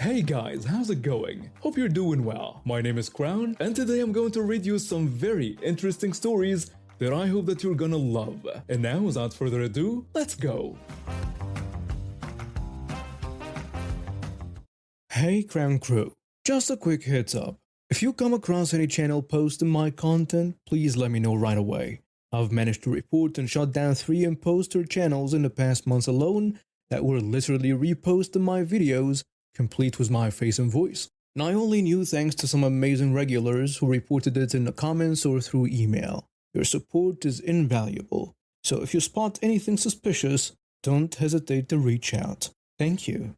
Hey guys, how's it going? Hope you're doing well. My name is Crown, and today I'm going to read you some very interesting stories that I hope that you're gonna love. And now, without further ado, let's go! Hey Crown Crew, just a quick heads up. If you come across any channel posting my content, please let me know right away. I've managed to report and shut down 3 imposter channels in the past months alone that were literally reposting my videos complete with my face and voice. And I only knew thanks to some amazing regulars who reported it in the comments or through email. Your support is invaluable, so if you spot anything suspicious, don't hesitate to reach out. Thank you.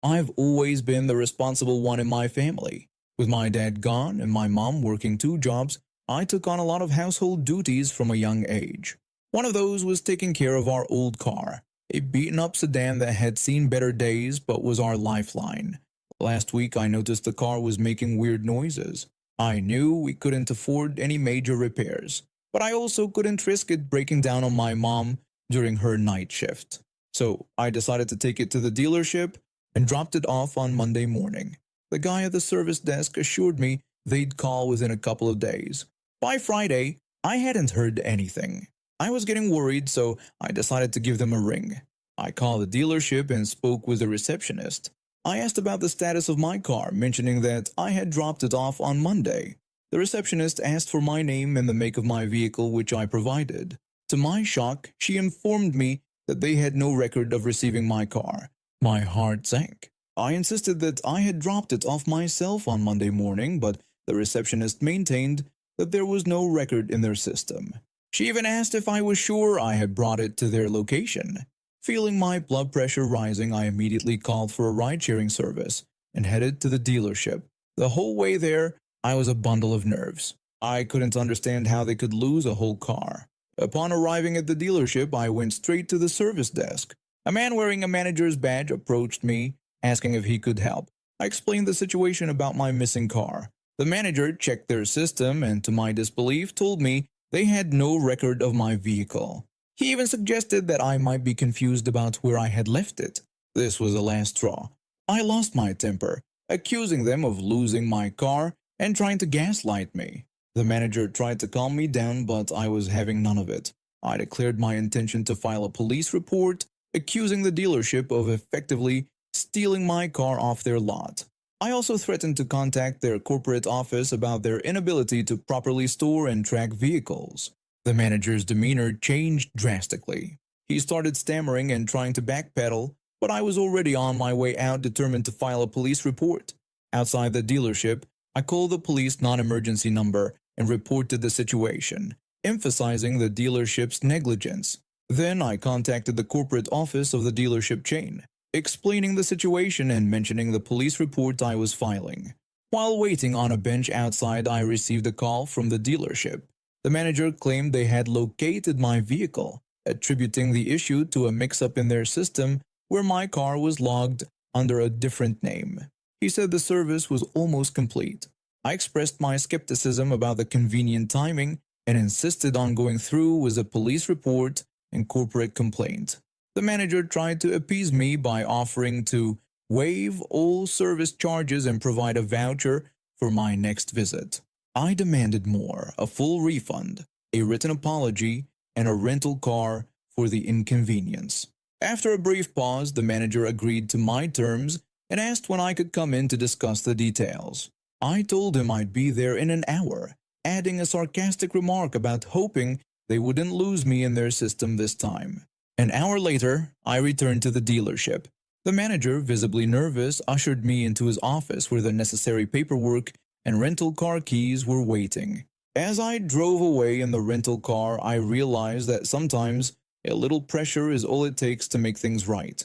I've always been the responsible one in my family. With my dad gone and my mom working 2 jobs, I took on a lot of household duties from a young age. One of those was taking care of our old car. A beaten-up sedan that had seen better days but was our lifeline. Last week I noticed the car was making weird noises. I knew we couldn't afford any major repairs, but I also couldn't risk it breaking down on my mom during her night shift. So I decided to take it to the dealership and dropped it off on Monday morning. The guy at the service desk assured me they'd call within a couple of days. By Friday, I hadn't heard anything. I was getting worried, so I decided to give them a ring. I called the dealership and spoke with the receptionist. I asked about the status of my car, mentioning that I had dropped it off on Monday. The receptionist asked for my name and the make of my vehicle, which I provided. To my shock, she informed me that they had no record of receiving my car. My heart sank. I insisted that I had dropped it off myself on Monday morning, but the receptionist maintained that there was no record in their system. She even asked if I was sure I had brought it to their location. Feeling my blood pressure rising, I immediately called for a ride-sharing service and headed to the dealership. The whole way there, I was a bundle of nerves. I couldn't understand how they could lose a whole car. Upon arriving at the dealership, I went straight to the service desk. A man wearing a manager's badge approached me, asking if he could help. I explained the situation about my missing car. The manager checked their system and, to my disbelief, told me they had no record of my vehicle. He even suggested that I might be confused about where I had left it. This was the last straw. I lost my temper, accusing them of losing my car and trying to gaslight me. The manager tried to calm me down, but I was having none of it. I declared my intention to file a police report, accusing the dealership of effectively stealing my car off their lot. I also threatened to contact their corporate office about their inability to properly store and track vehicles. The manager's demeanor changed drastically. He started stammering and trying to backpedal, but I was already on my way out, determined to file a police report. Outside the dealership, I called the police non-emergency number and reported the situation, emphasizing the dealership's negligence. Then I contacted the corporate office of the dealership chain, explaining the situation and mentioning the police report I was filing. While waiting on a bench outside, I received a call from the dealership. The manager claimed they had located my vehicle, attributing the issue to a mix-up in their system where my car was logged under a different name. He said the service was almost complete. I expressed my skepticism about the convenient timing and insisted on going through with a police report and corporate complaint. The manager tried to appease me by offering to waive all service charges and provide a voucher for my next visit. I demanded more, a full refund, a written apology, and a rental car for the inconvenience. After a brief pause, the manager agreed to my terms and asked when I could come in to discuss the details. I told him I'd be there in an hour, adding a sarcastic remark about hoping they wouldn't lose me in their system this time. An hour later, I returned to the dealership. The manager, visibly nervous, ushered me into his office where the necessary paperwork and rental car keys were waiting. As I drove away in the rental car, I realized that sometimes a little pressure is all it takes to make things right.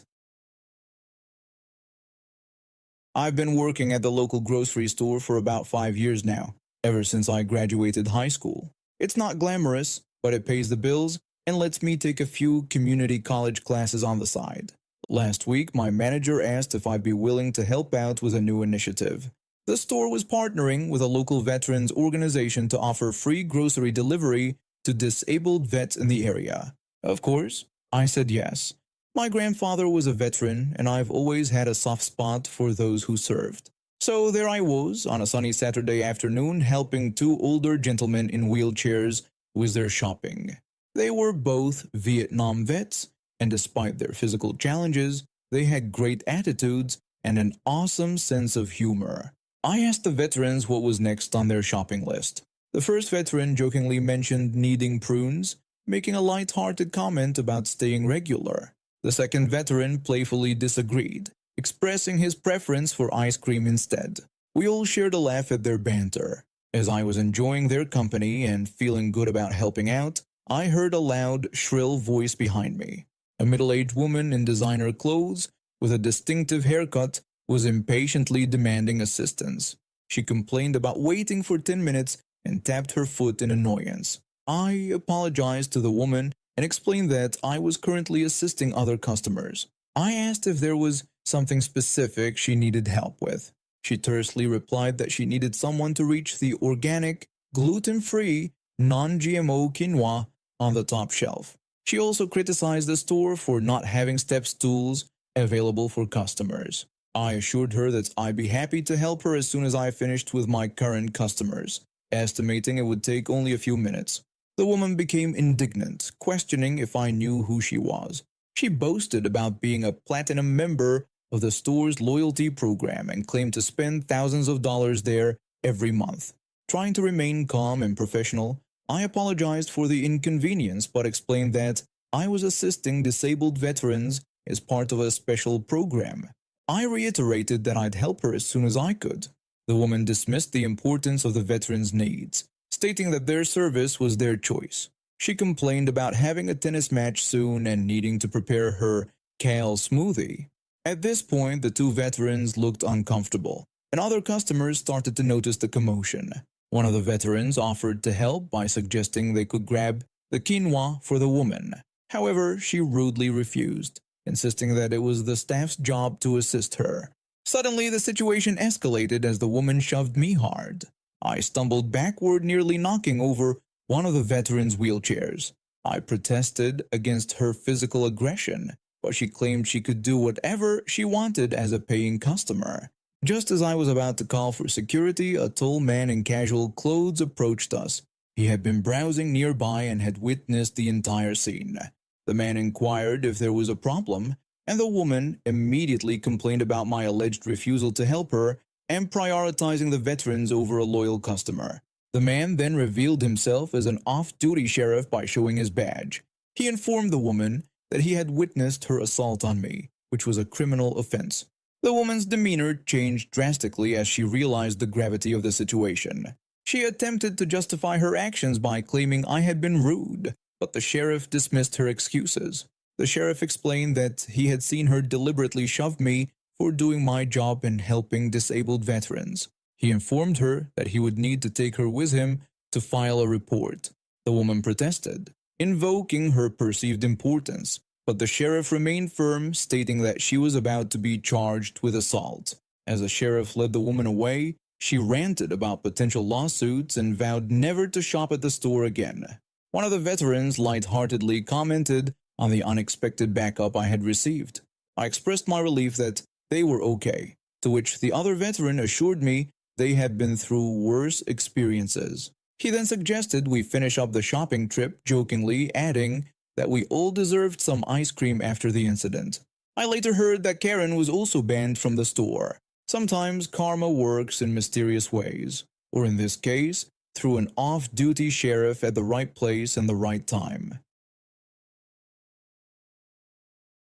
I've been working at the local grocery store for about 5 years now, ever since I graduated high school. It's not glamorous, but it pays the bills and lets me take a few community college classes on the side. Last week, my manager asked if I'd be willing to help out with a new initiative. The store was partnering with a local veterans organization to offer free grocery delivery to disabled vets in the area. Of course, I said yes. My grandfather was a veteran, and I've always had a soft spot for those who served. So there I was, on a sunny Saturday afternoon, helping two older gentlemen in wheelchairs with their shopping. They were both Vietnam vets, and despite their physical challenges, they had great attitudes and an awesome sense of humor. I asked the veterans what was next on their shopping list. The first veteran jokingly mentioned needing prunes, making a light-hearted comment about staying regular. The second veteran playfully disagreed, expressing his preference for ice cream instead. We all shared a laugh at their banter. As I was enjoying their company and feeling good about helping out, I heard a loud, shrill voice behind me. A middle-aged woman in designer clothes, with a distinctive haircut, was impatiently demanding assistance. She complained about waiting for 10 minutes and tapped her foot in annoyance. I apologized to the woman and explained that I was currently assisting other customers. I asked if there was something specific she needed help with. She tersely replied that she needed someone to reach the organic, gluten-free, non-GMO quinoa on the top shelf. She also criticized the store for not having step stools available for customers. I assured her that I'd be happy to help her as soon as I finished with my current customers, estimating it would take only a few minutes. The woman became indignant, questioning if I knew who she was. She boasted about being a platinum member of the store's loyalty program and claimed to spend thousands of dollars there every month. Trying to remain calm and professional, I apologized for the inconvenience but explained that I was assisting disabled veterans as part of a special program. I reiterated that I'd help her as soon as I could. The woman dismissed the importance of the veterans' needs, stating that their service was their choice. She complained about having a tennis match soon and needing to prepare her kale smoothie. At this point, the two veterans looked uncomfortable, and other customers started to notice the commotion. One of the veterans offered to help by suggesting they could grab the quinoa for the woman. However, she rudely refused, insisting that it was the staff's job to assist her. Suddenly, the situation escalated as the woman shoved me hard. I stumbled backward, nearly knocking over one of the veterans' wheelchairs. I protested against her physical aggression, but she claimed she could do whatever she wanted as a paying customer. Just as I was about to call for security, a tall man in casual clothes approached us. He had been browsing nearby and had witnessed the entire scene. The man inquired if there was a problem, and the woman immediately complained about my alleged refusal to help her and prioritizing the veterans over a loyal customer. The man then revealed himself as an off-duty sheriff by showing his badge. He informed the woman that he had witnessed her assault on me, which was a criminal offense. The woman's demeanor changed drastically as she realized the gravity of the situation. She attempted to justify her actions by claiming I had been rude, but the sheriff dismissed her excuses. The sheriff explained that he had seen her deliberately shove me for doing my job in helping disabled veterans. He informed her that he would need to take her with him to file a report. The woman protested, invoking her perceived importance, but the sheriff remained firm, stating that she was about to be charged with assault. As the sheriff led the woman away, she ranted about potential lawsuits and vowed never to shop at the store again. One of the veterans lightheartedly commented on the unexpected backup I had received. I expressed my relief that they were okay, to which the other veteran assured me they had been through worse experiences. He then suggested we finish up the shopping trip, jokingly adding that we all deserved some ice cream after the incident. I later heard that Karen was also banned from the store. Sometimes karma works in mysterious ways, or in this case, through an off-duty sheriff at the right place and the right time.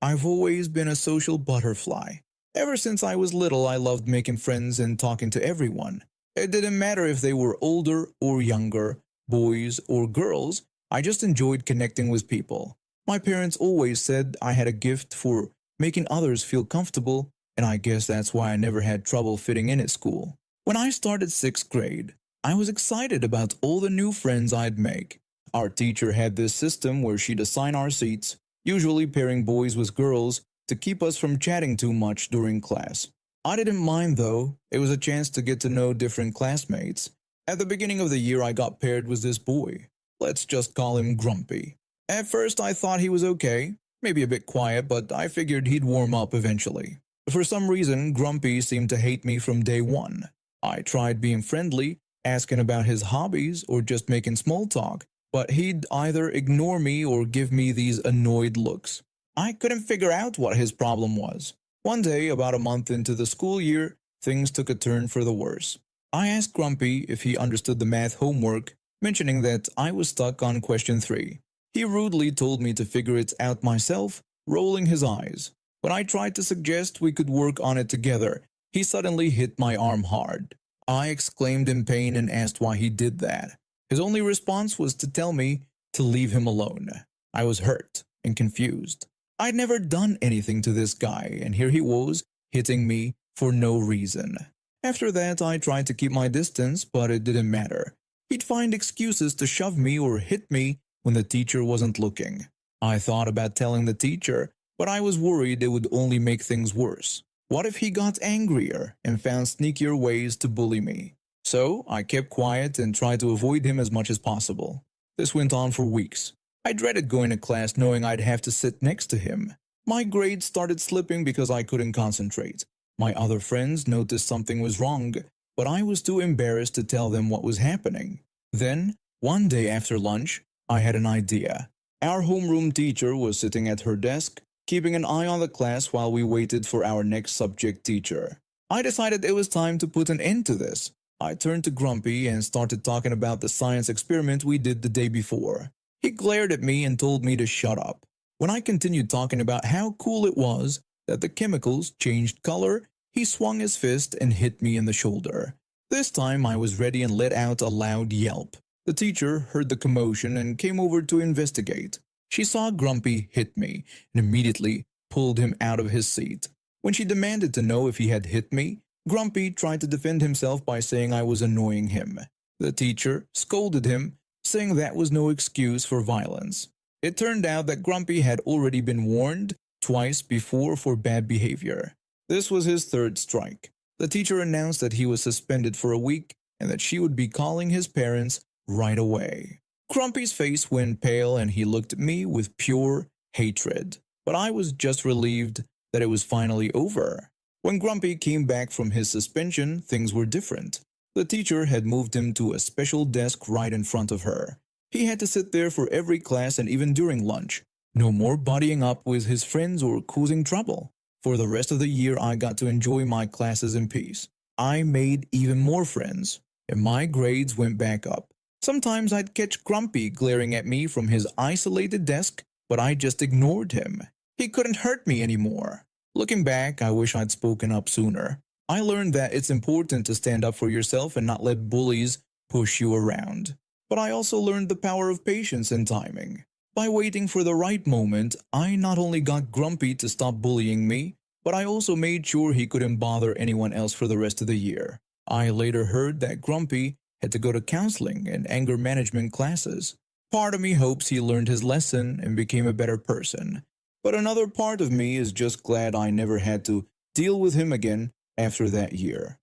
I've always been a social butterfly. Ever since I was little, I loved making friends and talking to everyone. It didn't matter if they were older or younger, boys or girls, I just enjoyed connecting with people. My parents always said I had a gift for making others feel comfortable, and I guess that's why I never had trouble fitting in at school. When I started 6th grade, I was excited about all the new friends I'd make. Our teacher had this system where she'd assign our seats, usually pairing boys with girls, to keep us from chatting too much during class. I didn't mind though, it was a chance to get to know different classmates. At the beginning of the year I got paired with this boy. Let's just call him Grumpy. At first I thought he was okay, maybe a bit quiet, but I figured he'd warm up eventually. For some reason, Grumpy seemed to hate me from day one. I tried being friendly, asking about his hobbies or just making small talk, but he'd either ignore me or give me these annoyed looks. I couldn't figure out what his problem was. One day, about a month into the school year, things took a turn for the worse. I asked Grumpy if he understood the math homework, mentioning that I was stuck on question 3. He rudely told me to figure it out myself, rolling his eyes. When I tried to suggest we could work on it together, he suddenly hit my arm hard. I exclaimed in pain and asked why he did that. His only response was to tell me to leave him alone. I was hurt and confused. I'd never done anything to this guy, and here he was, hitting me for no reason. After that, I tried to keep my distance, but it didn't matter. He'd find excuses to shove me or hit me when the teacher wasn't looking. I thought about telling the teacher, but I was worried it would only make things worse. What if he got angrier and found sneakier ways to bully me? So I kept quiet and tried to avoid him as much as possible. This went on for weeks. I dreaded going to class knowing I'd have to sit next to him. My grades started slipping because I couldn't concentrate. My other friends noticed something was wrong, but I was too embarrassed to tell them what was happening. Then, one day after lunch, I had an idea. Our homeroom teacher was sitting at her desk, keeping an eye on the class while we waited for our next subject teacher. I decided it was time to put an end to this. I turned to Grumpy and started talking about the science experiment we did the day before. He glared at me and told me to shut up. When I continued talking about how cool it was that the chemicals changed color, he swung his fist and hit me in the shoulder. This time I was ready and let out a loud yelp. The teacher heard the commotion and came over to investigate. She saw Grumpy hit me and immediately pulled him out of his seat. When she demanded to know if he had hit me, Grumpy tried to defend himself by saying I was annoying him. The teacher scolded him, saying that was no excuse for violence. It turned out that Grumpy had already been warned twice before for bad behavior. This was his third strike. The teacher announced that he was suspended for a week and that she would be calling his parents right away. Grumpy's face went pale and he looked at me with pure hatred, but I was just relieved that it was finally over. When Grumpy came back from his suspension, things were different. The teacher had moved him to a special desk right in front of her. He had to sit there for every class and even during lunch. No more buddying up with his friends or causing trouble. For the rest of the year, I got to enjoy my classes in peace. I made even more friends, and my grades went back up. Sometimes I'd catch Grumpy glaring at me from his isolated desk, but I just ignored him. He couldn't hurt me anymore. Looking back, I wish I'd spoken up sooner. I learned that it's important to stand up for yourself and not let bullies push you around. But I also learned the power of patience and timing. By waiting for the right moment, I not only got Grumpy to stop bullying me, but I also made sure he couldn't bother anyone else for the rest of the year. I later heard that Grumpy had to go to counseling and anger management classes. Part of me hopes he learned his lesson and became a better person. But another part of me is just glad I never had to deal with him again after that year.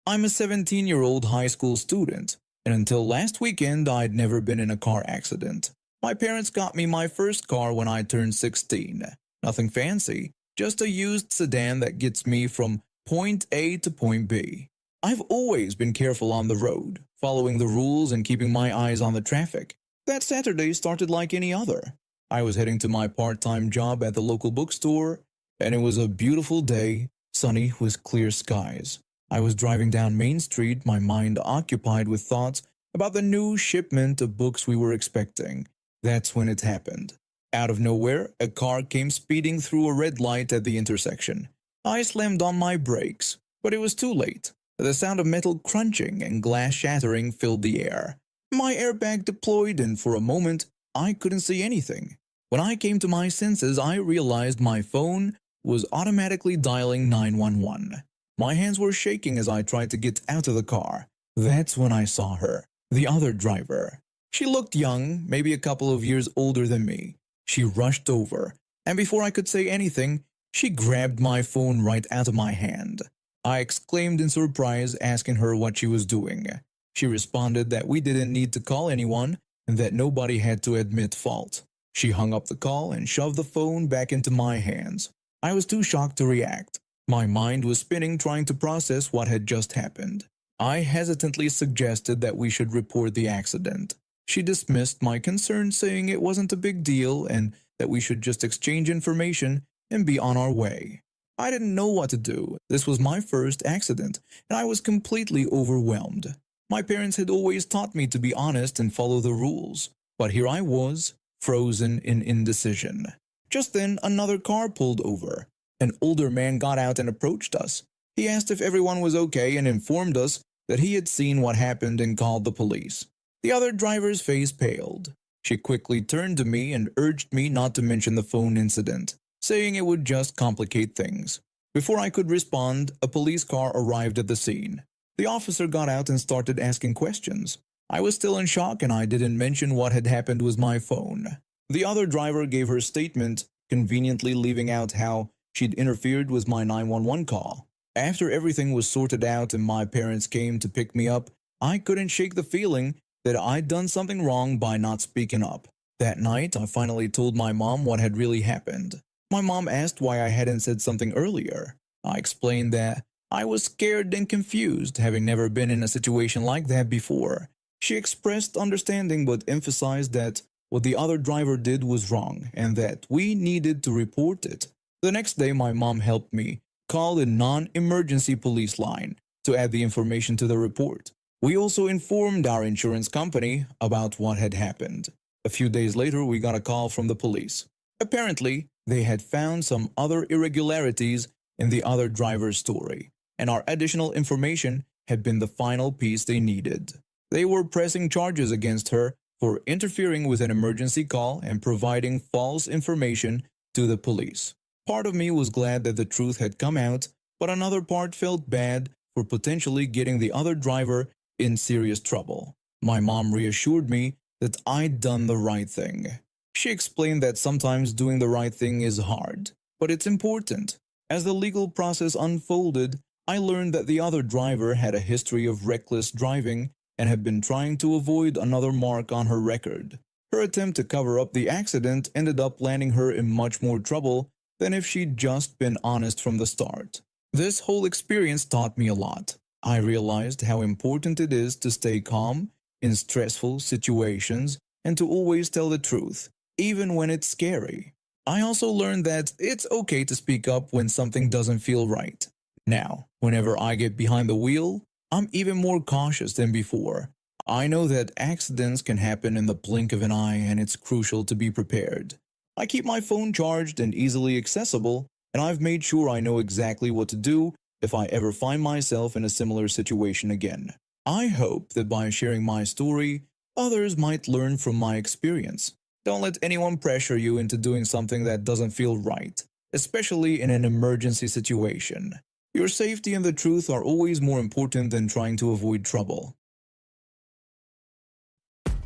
I'm a 17-year-old high school student, and until last weekend I'd never been in a car accident. My parents got me my first car when I turned 16. Nothing fancy, just a used sedan that gets me from point A to point B. I've always been careful on the road, following the rules and keeping my eyes on the traffic. That Saturday started like any other. I was heading to my part-time job at the local bookstore, and it was a beautiful day, sunny with clear skies. I was driving down Main Street, my mind occupied with thoughts about the new shipment of books we were expecting. That's when it happened. Out of nowhere, a car came speeding through a red light at the intersection. I slammed on my brakes, but it was too late. The sound of metal crunching and glass shattering filled the air. My airbag deployed, and for a moment, I couldn't see anything. When I came to my senses, I realized my phone was automatically dialing 911. My hands were shaking as I tried to get out of the car. That's when I saw her, the other driver. She looked young, maybe a couple of years older than me. She rushed over, and before I could say anything, she grabbed my phone right out of my hand. I exclaimed in surprise, asking her what she was doing. She responded that we didn't need to call anyone and that nobody had to admit fault. She hung up the call and shoved the phone back into my hands. I was too shocked to react. My mind was spinning trying to process what had just happened. I hesitantly suggested that we should report the accident. She dismissed my concern, saying it wasn't a big deal and that we should just exchange information and be on our way. I didn't know what to do. This was my first accident, and I was completely overwhelmed. My parents had always taught me to be honest and follow the rules, but here I was, frozen in indecision. Just then, another car pulled over. An older man got out and approached us. He asked if everyone was okay and informed us that he had seen what happened and called the police. The other driver's face paled. She quickly turned to me and urged me not to mention the phone incident, saying it would just complicate things. Before I could respond, a police car arrived at the scene. The officer got out and started asking questions. I was still in shock and I didn't mention what had happened with my phone. The other driver gave her statement, conveniently leaving out how she'd interfered with my 911 call. After everything was sorted out and my parents came to pick me up, I couldn't shake the feeling that I'd done something wrong by not speaking up. That night, I finally told my mom what had really happened. My mom asked why I hadn't said something earlier. I explained that I was scared and confused, having never been in a situation like that before. She expressed understanding but emphasized that what the other driver did was wrong and that we needed to report it. The next day, my mom helped me call the non-emergency police line to add the information to the report. We also informed our insurance company about what had happened. A few days later, we got a call from the police. Apparently, they had found some other irregularities in the other driver's story, and our additional information had been the final piece they needed. They were pressing charges against her for interfering with an emergency call and providing false information to the police. Part of me was glad that the truth had come out, but another part felt bad for potentially getting the other driver in serious trouble. My mom reassured me that I'd done the right thing. She explained that sometimes doing the right thing is hard, but it's important. As the legal process unfolded, I learned that the other driver had a history of reckless driving and had been trying to avoid another mark on her record. Her attempt to cover up the accident ended up landing her in much more trouble than if she'd just been honest from the start. This whole experience taught me a lot. I realized how important it is to stay calm in stressful situations and to always tell the truth, even when it's scary. I also learned that it's okay to speak up when something doesn't feel right. Now, whenever I get behind the wheel, I'm even more cautious than before. I know that accidents can happen in the blink of an eye and it's crucial to be prepared. I keep my phone charged and easily accessible, and I've made sure I know exactly what to do if I ever find myself in a similar situation again. I hope that by sharing my story, others might learn from my experience. Don't let anyone pressure you into doing something that doesn't feel right, especially in an emergency situation. Your safety and the truth are always more important than trying to avoid trouble.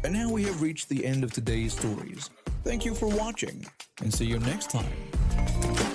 And now we have reached the end of today's stories. Thank you for watching, and see you next time.